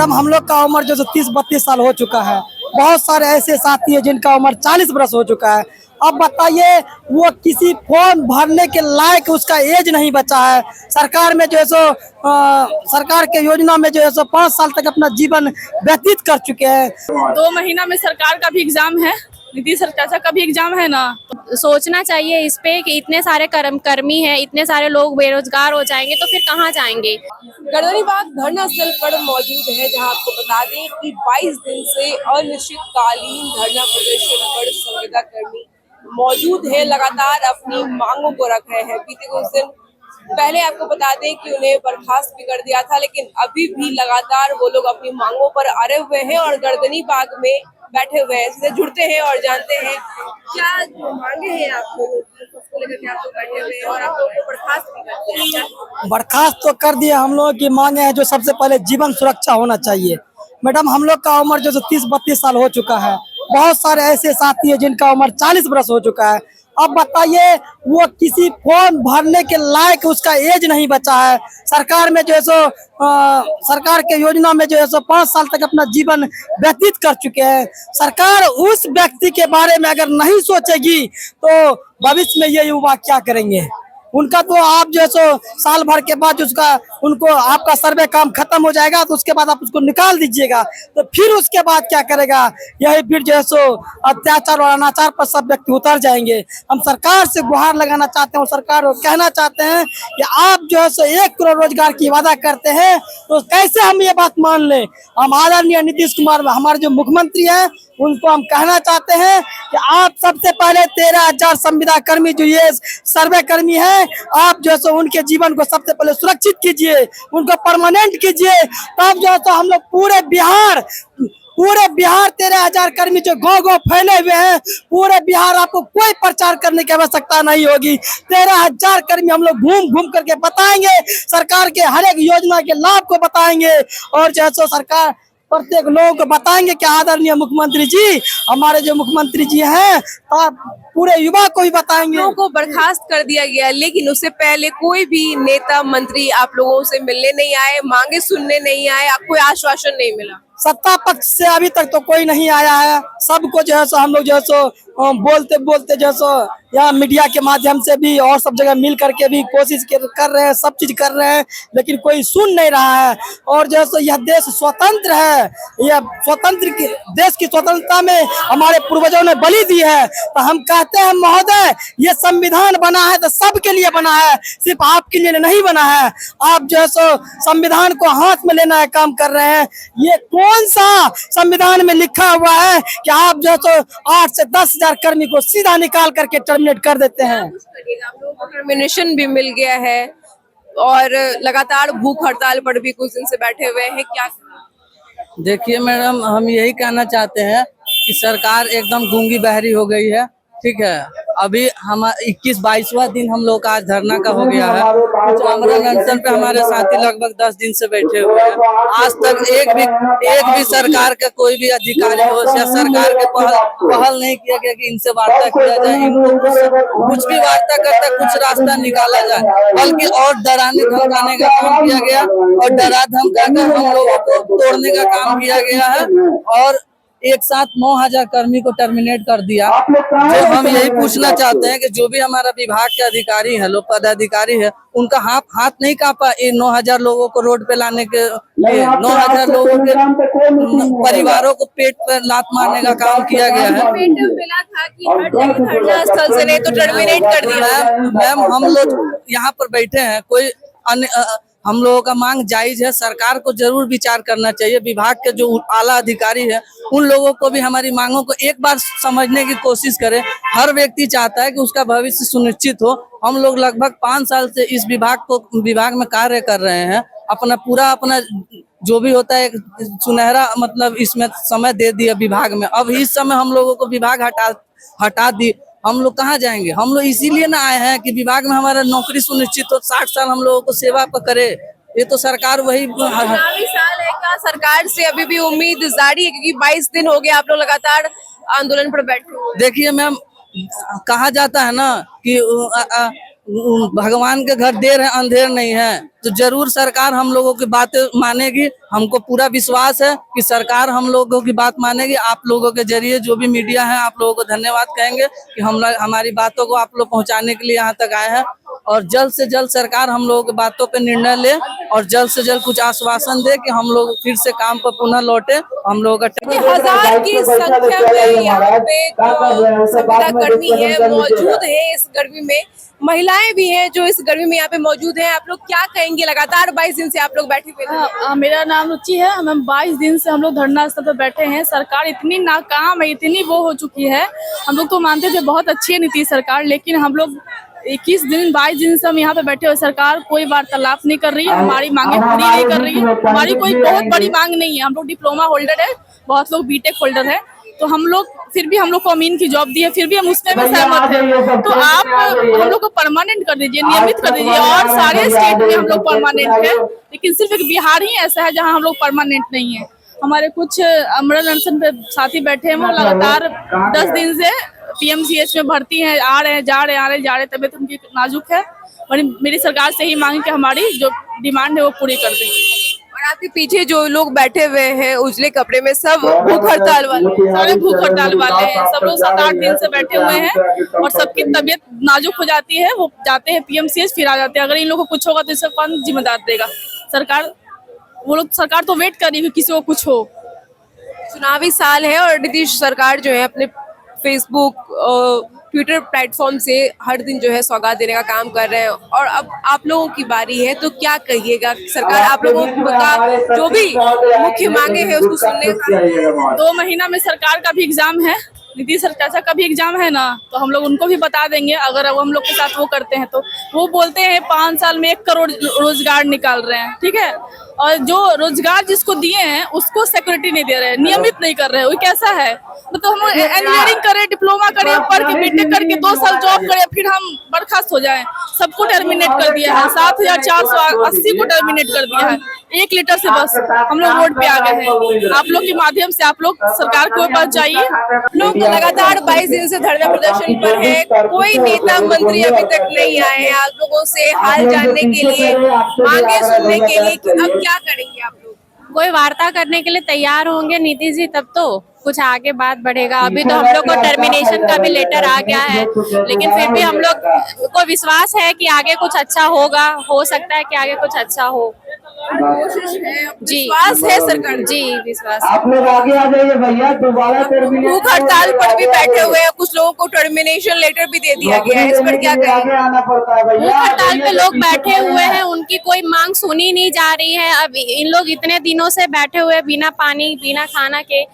Madam हम लोग का उम्र जो 30-32 साल हो चुका है। बहुत सारे ऐसे साथी हैं जिनका उम्र 40 बरस हो चुका है। अब बताइए वो किसी फॉर्म भरने के लायक उसका एज नहीं बचा है। सरकार में जो है सो सरकार के योजना में जो है सो 5 साल तक अपना जीवन व्यतीत कर चुके हैं। 2 महीना में सरकार का भी एग्जाम है, नीतीश चाचा का भी एग्जाम है ना। सोचना चाहिए इस पे कि इतने सारे कर्मी हैं, इतने सारे लोग बेरोजगार हो जाएंगे तो फिर कहाँ जाएंगे। गर्दनीबाग धरना स्थल पर मौजूद है, जहां आपको बता दें कि 22 दिन से अनिश्चितकालीन धरना प्रदर्शन पर संविदा कर्मी मौजूद है, लगातार अपनी मांगों को रख रहे हैं। बीते कुछ दिन पहले आपको बता दें कि उन्हें बर्खास्त भी कर दिया था, लेकिन अभी भी लगातार वो लोग अपनी मांगों पर अड़े हुए हैं और गर्दनीबाग में बैठे हुए हैं। इससे जुड़ते हैं और जानते हैं क्या मांगे हैं आप लोगों की, उसको लेकर के आप लोग बैठे हुए हैं और आप लोगों को बर्खास्त भी कर दिया है। बर्खास्त तो कर दिए। हम लोगों की मांगे हैं जो सबसे पहले जीवन सुरक्षा होना चाहिए। मैडम हम लोग का उम्र जो 30-32 साल हो चुका है। बहुत सारे ऐसे साथी हैं जिनका उम्र 40 बरस हो चुका है। अब बताइए वो किसी फॉर्म भरने के लायक उसका एज नहीं बचा है। सरकार में जो है सो सरकार के योजना में जो है सो 5 साल तक अपना जीवन व्यतीत कर चुके हैं। सरकार उस व्यक्ति के बारे में अगर नहीं सोचेगी तो भविष्य में ये युवा क्या करेंगे। उनका तो आप जो है सो साल भर के बाद उसका उनको आपका सर्वे काम खत्म हो जाएगा तो उसके बाद आप उसको निकाल दीजिएगा, तो फिर उसके बाद क्या करेगा। यही फिर जो है सो अत्याचार और अनाचार पर सब व्यक्ति उतर जाएंगे। हम सरकार से गुहार लगाना चाहते हैं और सरकार को कहना चाहते हैं कि आप जो है सो 1 करोड़ रोजगार की वादा करते हैं तो कैसे हम ये बात मान लें। हम आदरणीय नीतीश कुमार हमारे जो मुख्यमंत्री हैं उनको हम कहना चाहते हैं कि आप सबसे पहले 13,000 संविदा कर्मी जो ये सर्वे कर्मी हैं, आप जो है सो उनके जीवन को सबसे पहले सुरक्षित कीजिए, उनको परमानेंट कीजिए। तब जो है सो हम लोग पूरे बिहार 13,000 कर्मी जो गाँव फैले हुए हैं, पूरे बिहार आपको कोई प्रचार करने की आवश्यकता नहीं होगी। 13,000 कर्मी हम लोग घूम घूम करके बताएंगे, सरकार के हर एक योजना के लाभ को बताएंगे और जो है सो सरकार प्रत्येक लोगों को बताएंगे कि आदरणीय मुख्यमंत्री जी हमारे जो मुख्यमंत्री जी हैं पूरे युवा को भी बताएंगे। लोगों को बर्खास्त कर दिया गया, लेकिन उससे पहले कोई भी नेता मंत्री आप लोगों से मिलने नहीं आए, मांगे सुनने नहीं आए, आपको आश्वासन नहीं मिला। सत्ता पक्ष से अभी तक तो कोई नहीं आया है। सबको जो है सो हम लोग जो है सो बोलते बोलते जो है सो यहाँ मीडिया के माध्यम से भी और सब जगह मिल करके भी कोशिश कर रहे हैं, सब चीज कर रहे हैं, लेकिन कोई सुन नहीं रहा है। और जो है सो यह देश स्वतंत्र है, यह स्वतंत्र देश की स्वतंत्रता में हमारे पूर्वजों ने बलि दी है। तो हम कहते हैं महोदय ये संविधान बना है तो सबके लिए बना है, सिर्फ आपके लिए नहीं बना है। आप जो है सो संविधान को हाथ में लेना है काम कर रहे हैं। ये कौन सा संविधान में लिखा हुआ है कि आप जो है सो 8 से 10,000 कर्मी को सीधा निकाल करके टर्मिनेट कर देते हैं। आप लोगों को टर्मिनेशन भी मिल गया है और लगातार भूख हड़ताल पर भी कुछ दिन से बैठे हुए हैं, क्या? देखिए मैडम हम यही कहना चाहते हैं कि सरकार एकदम गूंगी बहरी हो गई है। ठीक है, अभी हम 21-22वां दिन हम लोग का आज धरना का हो गया है। कुछ आमरण अनशन पे हमारे साथी लगभग 10 दिन से बैठे हुए हैं। आज तक एक भी सरकार का कोई भी अधिकारी हो या सरकार के पहल नहीं किया गया कि इनसे वार्ता किया जाए, इनको कुछ भी वार्ता करता कुछ रास्ता निकाला जाए, बल्कि और डराने धमकाने का काम किया गया और डरा धमका कर हम लोगों को तोड़ने का काम किया गया है और एक साथ 9,000 कर्मी को टर्मिनेट कर दिया। तो हम यही पूछना चाहते हैं कि जो भी हमारा विभाग के अधिकारी है, लोग पदाधिकारी है, उनका हाथ नहीं कांपा ये 9,000 लोगों को रोड पे लाने के लिए। 9,000 लोगों के परिवारों को पेट पर लात मारने का काम किया गया है। मिला था कि हर जगह धरना स्थल से नहीं तो टर्मिनेट कर दिया। मैम हम लोग यहाँ पर बैठे हैं, कोई अन्य हम लोगों का मांग जायज है, सरकार को जरूर विचार करना चाहिए। विभाग के जो आला अधिकारी है उन लोगों को भी हमारी मांगों को एक बार समझने की कोशिश करें। हर व्यक्ति चाहता है कि उसका भविष्य सुनिश्चित हो। हम लोग लगभग 5 साल से इस विभाग में कार्य कर रहे हैं, अपना जो भी होता है सुनहरा मतलब इसमें समय दे दिया विभाग में। अब इस समय हम लोगों को विभाग हटा दी, हम लोग कहाँ जाएंगे। हम लोग इसीलिए ना आए हैं कि विभाग में हमारा नौकरी सुनिश्चित हो, 60 साल हम लोगों को सेवा करे। ये तो सरकार वही साल है क्या सरकार से अभी भी उम्मीद जारी है, क्योंकि 22 दिन हो गए आप लोग लगातार आंदोलन पर बैठे हुए। देखिए मैम, कहा जाता है ना कि भगवान के घर देर है अंधेर नहीं है। तो जरूर सरकार हम लोगों की बातें मानेगी। हमको पूरा विश्वास है कि सरकार हम लोगों की बात मानेगी। आप लोगों के जरिए जो भी मीडिया है आप लोगों को धन्यवाद कहेंगे कि हमारी बातों को आप लोग पहुंचाने के लिए यहाँ तक आए हैं। और जल्द से जल्द सरकार हम लोगों की बातों पे निर्णय ले और जल्द से जल्द कुछ आश्वासन दे कि हम लोग फिर से काम पर पुनः लौटे। हम लोगों का हजार की संख्या में यहाँ पे जो संविदा कर्मी है मौजूद है इस गर्मी में, महिलाएं भी हैं जो इस गर्मी में यहाँ पे मौजूद हैं। आप लोग क्या कहेंगे? लगातार 22 दिन से आप लोग बैठे हुए हैं। मेरा नाम रुचि है। हम 22 दिन से हम लोग धरना स्थल पर बैठे हैं। सरकार इतनी नाकाम है, इतनी वो हो चुकी है। हम लोग तो मानते थे बहुत अच्छी है नीतीश सरकार, लेकिन हम लोग 22 दिन से हम यहाँ पे बैठे हुए। सरकार कोई वार्तालाप नहीं कर रही है, हमारी मांगे पूरी नहीं कर रही है। हमारी कोई बहुत बड़ी मांग नहीं है। हम लोग डिप्लोमा होल्डर है, बहुत लोग बीटेक होल्डर है, तो हम लोग फिर भी हम लोग को अमीन की जॉब दी है, फिर भी हम उसमें भी सहमत हैं। तो आप हम लोग को परमानेंट कर दीजिए, नियमित कर दीजिए। और सारे स्टेट में हम लोग परमानेंट है, लेकिन सिर्फ एक बिहार ही ऐसा है जहाँ हम लोग परमानेंट नहीं है। हमारे कुछ अमरन अनशन पे साथी बैठे हैं, वो लगातार 10 दिन से PMCH में भर्ती हैं, आ रहे हैं जा रहे। तबीयत उनकी नाजुक है और मेरी सरकार से ही मांग कि हमारी जो डिमांड है वो पूरी कर दे। और आपके पीछे जो लोग बैठे हुए हैं उजले कपड़े में, सब भूख हड़ताल वाले, सारे भूख हड़ताल वाले हैं। सब लोग 7-8 दिन से बैठे हुए हैं और सबकी तबीयत नाजुक हो जाती है। वो जाते हैं PMCH, फिर आ जाते हैं। अगर इन लोगों को कुछ होगा तो इसका कौन जिम्मेदार देगा? सरकार, वो लोग सरकार तो वेट कर रही है कि किसी को कुछ हो। चुनावी साल है और नीतीश सरकार जो है अपने फेसबुक ट्विटर प्लेटफॉर्म से हर दिन जो है सौगात देने का काम कर रहे हैं। और अब आप लोगों की बारी है, तो क्या कहिएगा? सरकार आप लोगों का जो भी मुख्य मांगे है उसको सुनने का 2 महीना में सरकार का भी एग्जाम है, नीतीश सरकार का भी एग्जाम है ना, तो हम लोग उनको भी बता देंगे। अगर अब हम लोग के साथ वो करते हैं तो वो बोलते हैं 5 साल में 1 करोड़ रोजगार निकाल रहे हैं, ठीक है। और जो रोजगार जिसको दिए हैं उसको सिक्योरिटी नहीं दे रहे हैं, नियमित नहीं कर रहे हैं। वो कैसा है? मतलब हम इंजीनियरिंग करें, डिप्लोमा करें, पढ़ के बीटेक करके 2 साल जॉब करें, फिर हम बर्खास्त हो जाएं। सबको टर्मिनेट कर दिया है। 7480 को टर्मिनेट कर दिया है 1 लीटर से। बस हम लोग रोड पे आ गए हैं। आप लोग के माध्यम से आप लोग सरकार को पास जाइए। लोग लगातार 22 दिन से धरना प्रदर्शन पर है, कोई नेता मंत्री अभी तक नहीं आए हैं आप लोगों से हाल जानने के लिए, मांगे सुनने के लिए कि अब क्या करेंगे आप लोग? कोई वार्ता करने के लिए तैयार होंगे नीतीश जी, तब तो कुछ आगे बात बढ़ेगा। अभी तो हम लोग को टर्मिनेशन का भी लेटर आ गया है, लेकिन फिर भी हम लोग को विश्वास है कि आगे कुछ अच्छा होगा। हो सकता है कि आगे कुछ अच्छा हो। कोशिश है, जी, विश्वास है सरकार जी, विश्वास। आप लोग आगे आ जाइए भैया, दोबारा भूख हड़ताल पर भी बैठे हुए हैं, कुछ लोगों को टर्मिनेशन लेटर भी दे दिया गया है। इस पर क्या कहेंगे? आना पड़ता है भूख भैया। हड़ताल पे लोग बैठे हुए हैं, उनकी कोई मांग सुनी नहीं जा रही है। अब इन लोग इतने दिनों से बैठे हुए बिना पानी बिना खाना के,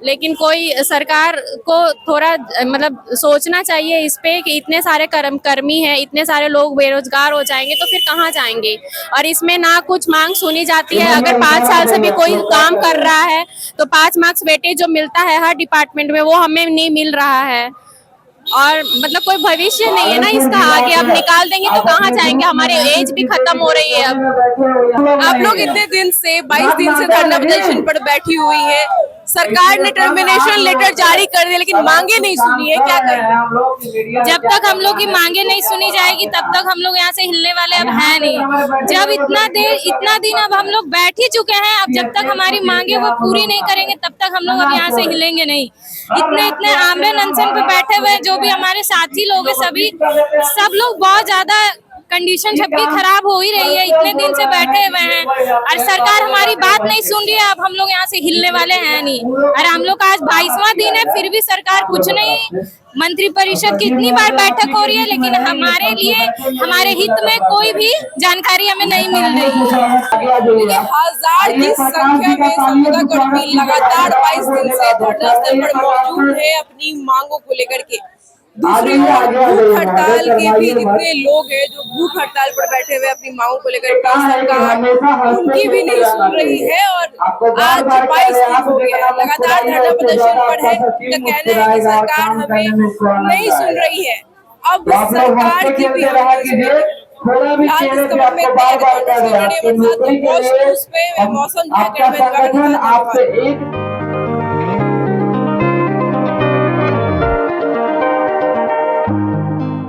लेकिन कोई सरकार को थोड़ा मतलब सोचना चाहिए इस पे कि इतने सारे कर्मी हैं, इतने सारे लोग बेरोजगार हो जाएंगे तो फिर कहाँ जाएंगे। और इसमें ना कुछ मांग सुनी जाती है। अगर 5 साल से भी कोई काम कर रहा है तो 5 मार्क्स वेटेज जो मिलता है हर डिपार्टमेंट में वो हमें नहीं मिल रहा है। और मतलब कोई भविष्य नहीं है ना इसका आगे। अब निकाल देंगे तो कहाँ जाएंगे? हमारी एज भी खत्म हो रही है अब। आप लोग इतने दिन से 22 दिन से धरना प्रदर्शन पर बैठी हुई है, सरकार ने टर्मिनेशन लेटर जारी कर दिया लेकिन मांगे नहीं सुनी है, क्या करें? जब तक हम लोग की मांगे नहीं सुनी जाएगी तब तक हम लोग यहाँ से हिलने वाले अब है नहीं। जब इतना दिन अब हम लोग बैठ ही चुके हैं, अब जब तक हमारी मांगे वो पूरी नहीं करेंगे तब तक हम लोग अब यहाँ से हिलेंगे नहीं। इतने आमरण अनशन पे बैठे हुए जो भी हमारे साथी लोग हैं, सब लोग बहुत ज्यादा कंडीशन सबकी खराब हो ही रही है। इतने दिन से बैठे हुए हैं और सरकार हमारी बात नहीं सुन रही है। अब हम लोग यहाँ से हिलने वाले हैं नहीं। और हम लोग का आज 22वां दिन है, फिर भी सरकार कुछ नहीं। मंत्री परिषद की इतनी बार बैठक हो रही है लेकिन हमारे लिए हमारे हित में कोई भी जानकारी हमें नहीं मिल रही है। हजार की संख्या में संविदा कर्मी लगातार 22 दिन से धरना स्थल पर मौजूद है अपनी मांगों को लेकर के। दूसरी ओर भूख हड़ताल के भी जितने लोग हैं जो भूख हड़ताल पर बैठे हुए अपनी मांगों को लेकर के, सरकार उनकी भी नहीं सुन रही है। और आज 22 दिन हो गया लगातार धरना प्रदर्शन पर है। उनका कहना है कि सरकार हमें नहीं सुन रही है। अब सरकार की भी मौसम